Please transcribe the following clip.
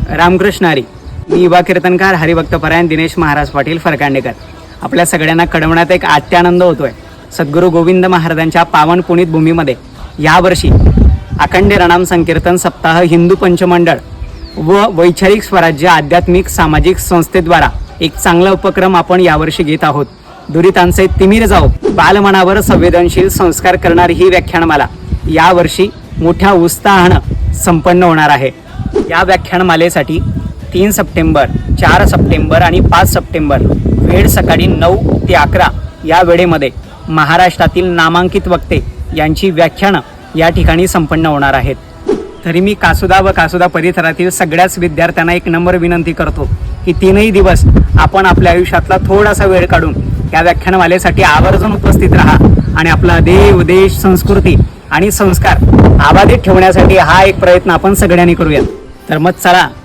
रामकृष्ण हरी. मी युवा कीर्तनकार हरिभक्तपरायण दिनेश महाराज पाटील फरकांडेकर. आपल्या सगळ्यांना कळवण्यात एक अत्यानंद होतोय. सद्गुरू गोविंद महाराजांच्या पावन पुनीत भूमीमध्ये यावर्षी अखंड रणाम संकीर्तन सप्ताह हिंदू पंचमंडळ व वैचारिक स्वराज्य आध्यात्मिक सामाजिक संस्थेद्वारा एक चांगला उपक्रम आपण यावर्षी घेत आहोत. दुरितांचे तिमिर जाओ, बालमनावर संवेदनशील संस्कार करणारी ही व्याख्यानमाला यावर्षी मोठ्या उत्साहानं संपन्न होणार आहे. या व्याख्यानमालेसाठी 3 सप्टेंबर, 4 सप्टेंबर आणि 5 सप्टेंबर वेळ सकाळी 9 ते 11 या वेळेमध्ये महाराष्ट्रातील नामांकित वक्ते यांची व्याख्यानं या ठिकाणी संपन्न होणार आहेत. तरी मी कासुदा व कासुदा परिसरातील सगळ्याच विद्यार्थ्यांना एक नम्र विनंती करतो की 3 दिवस आपण आपल्या आयुष्यातला थोडासा वेळ काढून या व्याख्यानमालेसाठी आवर्जून उपस्थित राहा आणि आपला देव, देश, संस्कृती आणि संस्कार अबाधित ठेवण्यासाठी हा एक प्रयत्न आपण सगळ्यांनी करूया. तर मग चला